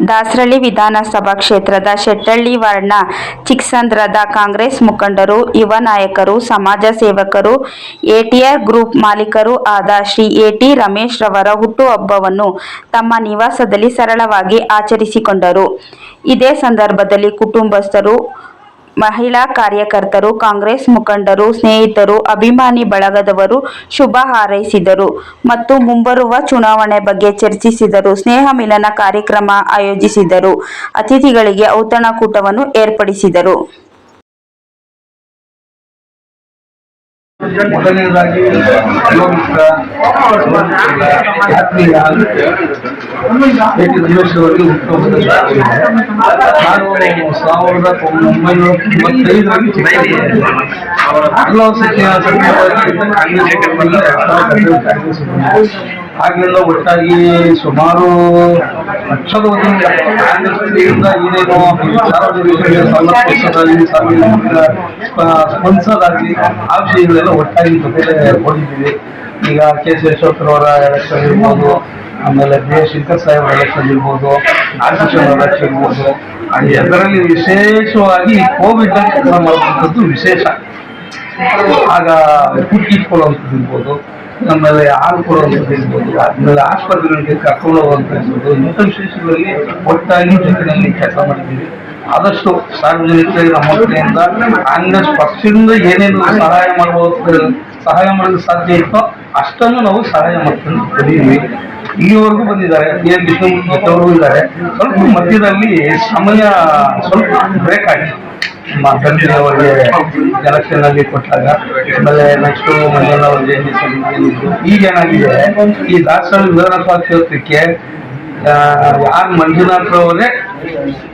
ದಾಸರಳ್ಳಿ ವಿಧಾನಸಭಾ ಕ್ಷೇತ್ರದ ಶೆಟ್ಟಳ್ಳಿ ವಾರ್ಡ್ನ ಚಿಕ್ಕಸಂದ್ರದ ಕಾಂಗ್ರೆಸ್ ಮುಖಂಡರು, ಯುವ ನಾಯಕರು, ಸಮಾಜ ಸೇವಕರು, ಎಟಿಆರ್ ಗ್ರೂಪ್ ಮಾಲೀಕರೂ ಆದ ಶ್ರೀ ಎಟಿ ರಮೇಶ್ ರವರ ಹುಟ್ಟುಹಬ್ಬವನ್ನು ತಮ್ಮ ನಿವಾಸದಲ್ಲಿ ಸರಳವಾಗಿ ಆಚರಿಸಿಕೊಂಡರು. ಇದೇ ಸಂದರ್ಭದಲ್ಲಿ ಕುಟುಂಬಸ್ಥರು, ಮಹಿಳಾ ಕಾರ್ಯಕರ್ತರು, ಕಾಂಗ್ರೆಸ್ ಮುಖಂಡರು, ಸ್ನೇಹಿತರು, ಅಭಿಮಾನಿ ಬಳಗದವರು ಶುಭ ಹಾರೈಸಿದರು ಮತ್ತು ಮುಂಬರುವ ಚುನಾವಣೆ ಬಗ್ಗೆ ಚರ್ಚಿಸಿದರು. ಸ್ನೇಹ ಮಿಲನ ಕಾರ್ಯಕ್ರಮ ಆಯೋಜಿಸಿದರು. ಅತಿಥಿಗಳಿಗೆ ಔತಣಕೂಟವನ್ನು ಏರ್ಪಡಿಸಿದರು. ಮೊದಲನೇದಾಗಿ ಆತ್ಮೀಯ ರಮೇಶ್ ಅವರಿಗೆ ಹುಟ್ಟುಹಬ್ಬದ ನಾನು 1995 ಆಗಲೆಲ್ಲ ಒಟ್ಟಾಗಿ ಸುಮಾರು ಲಕ್ಷದ ಕಾಂಗ್ರೆಸ್ನಿಂದ ಏನೇನೋ ಸಾರ್ವಜನಿಕರಿಗೆ ಸಾರ್ವಜನಿಕ ಸ್ಪಂದಿಸೋದಾಗಲಿ ಆ ವಿಷಯಗಳೆಲ್ಲ ಒಟ್ಟಾಗಿ ಜೊತೆಲೆ ಓದಿದ್ದೀವಿ. ಈಗ ಕೆ ಸಿ ಯಶವಂತರವರ ಎಲೆಕ್ಷನ್ ಇರ್ಬೋದು, ಆಮೇಲೆ B S Shankar Saheb election ಇರ್ಬೋದು, ಆರ್ಕಿಶನ್ ಎಲೆಕ್ಷನ್ ಇರ್ಬೋದು. ಅದರಲ್ಲಿ ವಿಶೇಷವಾಗಿ ಕೋವಿಡ್ ಕೆಲಸ ಮಾಡುವಂಥದ್ದು ವಿಶೇಷ. ಆಗ ಫುಡ್ ಕಿಟ್ ಕೊಡುವಂಥದ್ದು ಇರ್ಬೋದು, ಆಮೇಲೆ ಹಾಲು ಕೊಡುವಂಥದ್ದು ಇರ್ಬೋದು, ಆಮೇಲೆ ಆಸ್ಪತ್ರೆಗಳಿಗೆ ಕರ್ಕೊಂಡು ಹೋಗುವಂಥದ್ದು, ಇಂಥ ವಿಶೇಷಗಳಲ್ಲಿ ಒಟ್ಟಾಗಿ ಜೊತೆಯಲ್ಲಿ ಕೆಲಸ ಮಾಡಿದ್ದೀವಿ. ಆದಷ್ಟು ಸಾರ್ವಜನಿಕರಿಗೆ ನಮ್ಮ ಕಡೆಯಿಂದ ಕಾಂಗ್ರೆಸ್ ಪಕ್ಷದಿಂದ ಏನೇನು ಸಹಾಯ ಮಾಡಲು ಸಾಧ್ಯ ಇತ್ತೋ ಅಷ್ಟನ್ನು ನಾವು ಸಹಾಯ ಮಾಡ್ಕೊಂಡು ಬಂದಿದ್ದೀವಿ. ಇಲ್ಲಿವರೆಗೂ ಬಂದಿದ್ದಾರೆ, ವಿಷ್ಣುಮೂರ್ತಿಯವರು ಇದ್ದಾರೆ. ಸ್ವಲ್ಪ ಮಧ್ಯದಲ್ಲಿ ಸಮಯ ಸ್ವಲ್ಪ ಬ್ರೇಕ್ ಆಗಿದೆ. ನಮ್ಮ ತಂದೆ ಅವರಿಗೆ ಎಲೆಕ್ಷನ್ ಅಲ್ಲಿ ಕೊಟ್ಟಾಗ, ಆಮೇಲೆ ನೆಕ್ಸ್ಟ್ ಮಂಜಣ್ಣವ್ರ ಜಯಂತಿ. ಈಗೇನಾಗಿದೆ, ಈ ದಾಸರಳ್ಳಿ ವಿಧಾನಸಭಾ ಕ್ಷೇತ್ರಕ್ಕೆ ಯಾರು ಮಂಜುನಾಥ್ ಅವರೇ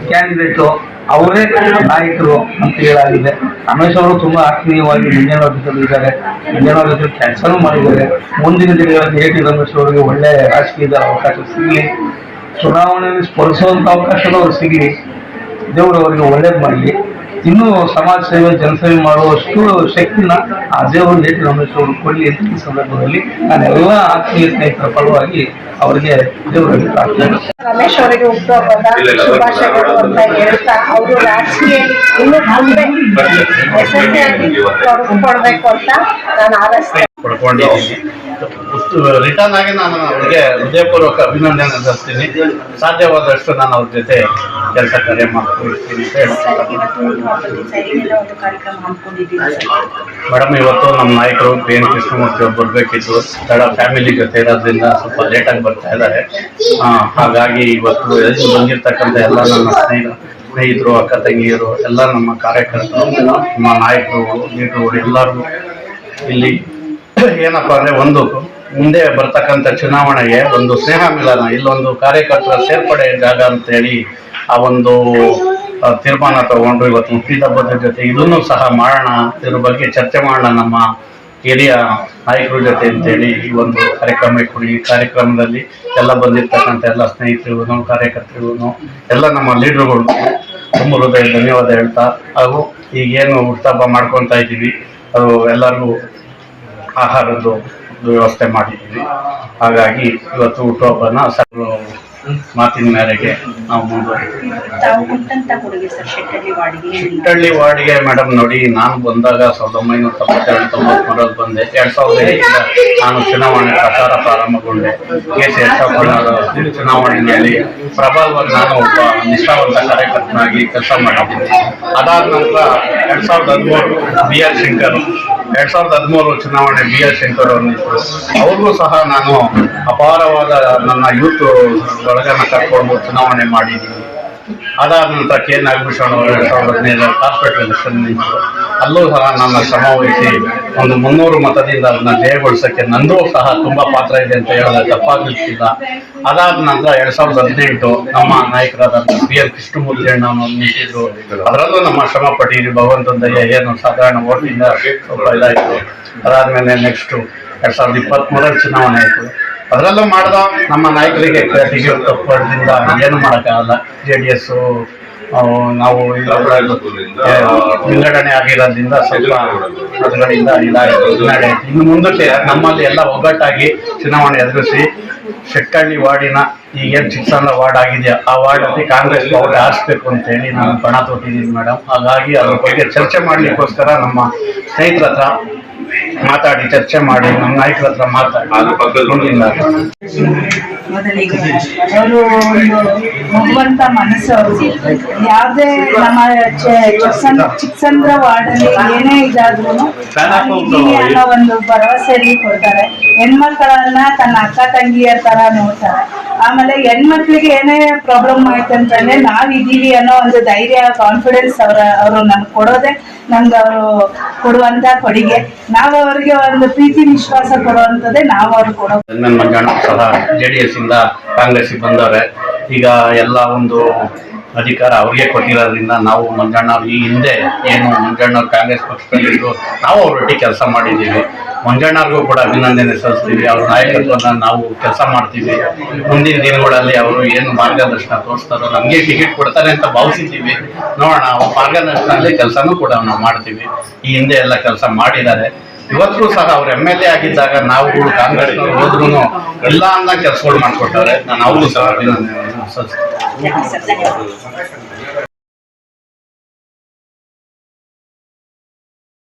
ಕ್ಯಾಂಡಿಡೇಟು, ಅವರೇ ನಾಯಕರು ಅಂತ ಹೇಳಾಗಿದೆ. ರಮೇಶ್ ಅವರು ತುಂಬಾ ಆತ್ಮೀಯವಾಗಿ ಮಂಜಣ್ಣವ್ರ ಜೊತೆ ಇದ್ದಾರೆ, ಮಂಜಣ್ಣವ್ರ ಜೊತೆ ಕೆಲಸನೂ ಮಾಡಿದ್ದಾರೆ. ಮುಂದಿನ ದಿನಗಳಲ್ಲಿ ಎಟಿ ರಮೇಶ್ ಅವರಿಗೆ ಒಳ್ಳೆ ರಾಜಕೀಯದ ಅವಕಾಶ ಸಿಗಲಿ, ಚುನಾವಣೆಯಲ್ಲಿ ಸ್ಪರ್ಧಿಸುವಂತ ಅವಕಾಶನೂ ಅವ್ರು ಸಿಗಲಿ, ದೇವರು ಅವರಿಗೆ ಒಳ್ಳೇದು ಮಾಡಲಿ. ಇನ್ನೂ ಸಮಾಜ ಸೇವೆ, ಜನಸೇವೆ ಮಾಡುವಷ್ಟು ಶಕ್ತಿನ ಆ ದೇವರು ಎಟಿ ರಮೇಶ್ ಅವರು ಕೊಡಲಿ ಅಂತ ಈ ಸಂದರ್ಭದಲ್ಲಿ ನಾನೆಲ್ಲ ಆತ್ಮೀಯ ಸ್ನೇಹಿತರ ಪರವಾಗಿ ಅವರಿಗೆ ದೇವರಲ್ಲಿ ಪ್ರಾರ್ಥನೆ. ರಮೇಶ್ ಅವರಿಗೆ ಹುಟ್ಟುಹಬ್ಬದ ಶುಭಾಶಯಗಳು ಅಂತ ಹೇಳ್ತಾ, ಅವರು ರಾಜಕೀಯದಲ್ಲಿ ಇನ್ನೂ ಮುಂದೆ ಯಶಸ್ವಿಯಾಗಿ ತೊಡಗಿಸ್ಕೊಳ್ಬೇಕು ಅಂತ ನಾನು ಹಾರೈಸ್ತೇನೆ. ರಿಟರ್ನ್ ಆಗಿ ನಾನು ಅವರಿಗೆ ಹೃದಯಪೂರ್ವಕ ಅಭಿನಂದನೆ ಸಲ್ಲಿಸ್ತೀನಿ. ಸಾಧ್ಯವಾದಷ್ಟು ನಾನು ಅವ್ರ ಜೊತೆ ಕೆಲಸ ಕಾರ್ಯ ಮಾಡ್ಕೊಳ್ತೀನಿ ಅಂತ ಮೇಡಮ್. ಇವತ್ತು ನಮ್ಮ ನಾಯಕರು ಪಿ ಎನ್ ಕೃಷ್ಣಮೂರ್ತಿ ಅವ್ರು ಬರಬೇಕಿತ್ತು, ತಡ ಫ್ಯಾಮಿಲಿ ಜೊತೆ ಇರೋದ್ರಿಂದ ಸ್ವಲ್ಪ ಲೇಟಾಗಿ ಬರ್ತಾ ಇದ್ದಾರೆ. ಹಾಗಾಗಿ ಇವತ್ತು ಎಲ್ಲಿ ಬಂದಿರ್ತಕ್ಕಂಥ ಎಲ್ಲ ನನ್ನ ಸ್ನೇಹಿತರು, ಅಕ್ಕ ತಂಗಿಯರು, ಎಲ್ಲ ನಮ್ಮ ಕಾರ್ಯಕರ್ತರು, ನಮ್ಮ ನಾಯಕರು, ಲೀಡರ್ಗಳು ಎಲ್ಲರಿಗೂ ಇಲ್ಲಿ ಏನಪ್ಪಾ ಅಂದ್ರೆ, ಒಂದು ಮುಂದೆ ಬರ್ತಕ್ಕಂಥ ಚುನಾವಣೆಗೆ ಒಂದು ಸ್ನೇಹ ಮಿಲನ, ಇಲ್ಲೊಂದು ಕಾರ್ಯಕರ್ತರ ಸೇರ್ಪಡೆ ಜಾಗ ಅಂತೇಳಿ ಆ ಒಂದು ತೀರ್ಮಾನ ತಗೊಂಡು ಇವತ್ತು ಹುಟ್ಟಿದಬ್ಬದ ಜೊತೆ ಇದನ್ನು ಸಹ ಮಾಡೋಣ, ಇದ್ರ ಬಗ್ಗೆ ಚರ್ಚೆ ಮಾಡೋಣ ನಮ್ಮ ಹಿರಿಯ ನಾಯಕರ ಜೊತೆ ಅಂತೇಳಿ ಈ ಒಂದು ಕಾರ್ಯಕ್ರಮ ಇಟ್ಕೊಂಡು, ಈ ಕಾರ್ಯಕ್ರಮದಲ್ಲಿ ಎಲ್ಲ ಬಂದಿರ್ತಕ್ಕಂಥ ಎಲ್ಲ ಸ್ನೇಹಿತರಿಗೂ, ಕಾರ್ಯಕರ್ತರಿಗೂ, ಎಲ್ಲ ನಮ್ಮ ಲೀಡರ್ಗಳು ತುಂಬ ಹೃದಯ ಧನ್ಯವಾದ ಹೇಳ್ತಾ, ಹಾಗೂ ಈಗೇನು ಹುಟ್ಟುಹಬ್ಬ ಮಾಡ್ಕೊತಾ ಇದ್ದೀವಿ, ಅದು ಎಲ್ಲರಿಗೂ ಆಹಾರದ್ದು ವ್ಯವಸ್ಥೆ ಮಾಡಿದ್ದೀವಿ. ಹಾಗಾಗಿ ಇವತ್ತು ಹುಟ್ಟುಹಬ್ಬನ ಮಾತಿನ ಮೇರೆಗೆ ನಾವು ಮುಂದುವರಿತೀವಿ. ಶೆಟ್ಟಳ್ಳಿ ವಾರ್ಡಿಗೆ ಮೇಡಮ್ ನೋಡಿ, ನಾನು ಬಂದಾಗ 1997-93 ಬಂದೆ. 2005 ನಾನು ಚುನಾವಣೆ ಪ್ರಚಾರ ಪ್ರಾರಂಭಗೊಂಡೆ. ಕೆ ಸಿ ಯಶವಂತರವರ ಚುನಾವಣೆಯಲ್ಲಿ ಪ್ರಬಲವಾಗಿ ನಾನು ಒಬ್ಬ ನಿಷ್ಠಾವಂತ ಕಾರ್ಯಕರ್ತನಾಗಿ ಕೆಲಸ ಮಾಡಿದ್ದೀನಿ. ಅದಾದ ನಂತರ 2013 ಬಿ ಆರ್ ಶಂಕರ್, 2013 ಚುನಾವಣೆ ಬಿ ಆರ್ ಶಂಕರ್ ಅವರಿದ್ದರು. ಅವ್ರಿಗೂ ಸಹ ನಾನು ಅಪಾರವಾದ ನನ್ನ ಯೂತ್ ಬಳಗನ ಕರ್ಕೊಂಡು ಚುನಾವಣೆ ಮಾಡಿದ್ದೀನಿ. ಅದಾದ ನಂತರ ಕೆ ನಾಗಭೂಷಣ್ ಅವರು 2015 ಹಾಸ್ಪಿಟಲ್ ಎಲೆಕ್ಷನ್ ನಿಂತರು. ಅಲ್ಲೂ ಸಹ ನನ್ನ ಶ್ರಮ ವಹಿಸಿ ಒಂದು 300 ಮತದಿಂದ ಅದನ್ನ ಜಯಗೊಳಿಸೋಕ್ಕೆ ನಂದು ಸಹ ತುಂಬಾ ಪಾತ್ರ ಇದೆ ಅಂತ ಹೇಳಿದ್ರೆ ತಪ್ಪಾಗಲಿಕ್ಕಿಲ್ಲ. ಅದಾದ ನಂತರ 2018 ನಮ್ಮ ನಾಯಕರಾದ ಪಿ ಎನ್ ಕೃಷ್ಣಮೂರ್ತಿ ಅಣ್ಣವರು ನಿಂತಿದ್ರು. ಅದರಲ್ಲೂ ನಮ್ಮ ಶ್ರಮ ಪಟ್ಟಿದ್ವಿ. ಭಗವಂತನ ದಯ ಏನು ಸಾಧಾರಣ ಓಟಿಂದ ಸ್ವಲ್ಪ ಇದಾಯಿತು. ಅದಾದ್ಮೇಲೆ ನೆಕ್ಸ್ಟ್ 2023 ಚುನಾವಣೆ ಆಯಿತು. ಅದರಲ್ಲೂ ಮಾಡ್ದ ನಮ್ಮ ನಾಯಕರಿಗೆ ಟಿಕೆಟ್ ತಪ್ಪದಿಂದ ಏನು ಮಾಡೋಕ್ಕಾಗಲ್ಲ. JDS ನಾವು ವಿಂಗಡಣೆ ಆಗಿರೋದ್ರಿಂದ ಸ್ವಲ್ಪ ಅದರಿಂದ ಇದಾಗಿದೆ. ಇನ್ನು ಮುಂದಕ್ಕೆ ನಮ್ಮಲ್ಲಿ ಎಲ್ಲ ಒಗ್ಗಟ್ಟಾಗಿ ಚುನಾವಣೆ ಎದುರಿಸಿ ಶೆಟ್ಟಳ್ಳಿ ವಾರ್ಡಿನ ಈಗೇನು ಚಿಕ್ಕಸಂದ್ರ ವಾರ್ಡ್ ಆಗಿದೆಯಾ ಆ ವಾರ್ಡಲ್ಲಿ ಕಾಂಗ್ರೆಸ್ ಅವ್ರಿಗೆ ಆರಿಸ್ಬೇಕು ಅಂತೇಳಿ ನಾನು ಪಣ ತೊಟ್ಟಿದ್ದೀನಿ ಮೇಡಮ್. ಹಾಗಾಗಿ ಅದ್ರ ಬಗ್ಗೆ ಚರ್ಚೆ ಮಾಡಲಿಕ್ಕೋಸ್ಕರ ನಮ್ಮ ಸ್ನೇಹಿತರ ಹತ್ರ ಮಾತಾಡಿ ಚರ್ಚೆ ಮಾಡಿ ನಮ್ಮ ನಾಯಕರ ಹತ್ರ ಮಾತಾಡಿ ಮೊದಲಿಗೆ ಅವರು ಒಂದು ಮಗುವಂತ ಮನಸ್ಸು ಅವ್ರಿಗೆ. ಯಾವುದೇ ನಮ್ಮ ಚಿಕ್ಕಸಂದ್ರ ವಾರ್ಡಲ್ಲಿ ಏನೇ ಇದಾದ್ರೂ ಅನ್ನೋ ಒಂದು ಭರವಸೆಯಲ್ಲಿ ಕೊಡ್ತಾರೆ. ಹೆಣ್ಮಕ್ಳನ್ನ ತನ್ನ ಅಕ್ಕ ತಂಗಿಯರ ತರ ನೋಡ್ತಾರೆ. ಆಮೇಲೆ ಹೆಣ್ಮಕ್ಳಿಗೆ ಏನೇ ಪ್ರಾಬ್ಲಮ್ ಆಯ್ತು ಅಂತಂದ್ರೆ ನಾವಿದ್ದೀವಿ ಅನ್ನೋ ಒಂದು ಧೈರ್ಯ, ಕಾನ್ಫಿಡೆನ್ಸ್ ಅವರು ನಮ್ಗೆ ಕೊಡೋದೆ ನಮ್ಗೆ ಅವರು ಕೊಡುವಂತ ಕೊಡುಗೆ. ನಾವು ಅವ್ರಿಗೆ ಒಂದು ಪ್ರೀತಿ ವಿಶ್ವಾಸ ಕೊಡುವಂಥದ್ದೇ ನಾವು ಅವ್ರಿಗೆ ಕೊಡೋ. ಮಂಜಣ್ಣ ಸಹ JDS ಇಂದ ಕಾಂಗ್ರೆಸ್ಗೆ ಬಂದವ್ರೆ. ಈಗ ಎಲ್ಲ ಒಂದು ಅಧಿಕಾರ ಅವ್ರಿಗೆ ಕೊಟ್ಟಿರೋದ್ರಿಂದ ನಾವು ಮಂಜಣ್ಣ ಈ ಹಿಂದೆ ಏನು ಮಂಜಣ್ಣ ಕಾಂಗ್ರೆಸ್ ಪಕ್ಷದಲ್ಲಿದ್ದು ನಾವು ಅವರೊಟ್ಟಿಗೆ ಕೆಲಸ ಮಾಡಿದ್ದೀವಿ. ಮಂಜಣ್ಣವ್ರಿಗೂ ಕೂಡ ಅಭಿನಂದನೆ ಸಲ್ಲಿಸ್ತೀವಿ. ಅವ್ರ ನಾಯಕತ್ವನ ನಾವು ಕೆಲಸ ಮಾಡ್ತೀವಿ. ಮುಂದಿನ ದಿನಗಳಲ್ಲಿ ಅವರು ಏನು ಮಾರ್ಗದರ್ಶನ ತೋರಿಸ್ತಾರೋ ನಮಗೆ ಟಿಕೆಟ್ ಕೊಡ್ತಾರೆ ಅಂತ ಭಾವಿಸಿದ್ದೀವಿ. ನೋಡೋಣ, ಅವ್ರ ಮಾರ್ಗದರ್ಶನದಲ್ಲಿ ಕೆಲಸನೂ ಕೂಡ ನಾವು ಮಾಡ್ತೀವಿ. ಈ ಹಿಂದೆ ಎಲ್ಲ ಕೆಲಸ ಮಾಡಿದ್ದಾರೆ. ಇವತ್ತು ಸಹ ಅವ್ರು MLA ಆಗಿದ್ದಾಗ ನಾವು ಕಾಂಗ್ರೆಸ್ನವ್ರು ಹೋದ್ರೂ ಇಲ್ಲ ಅಂದ ಕೆಲಸಗಳು ಮಾಡ್ಕೊಟ್ಟವ್ರೆ. ನಾನು ಅವ್ರಿಗೂ ಸಹ ಅಭಿನಂದನೆ ಸಲ್ಲಿಸ್ತೀನಿ.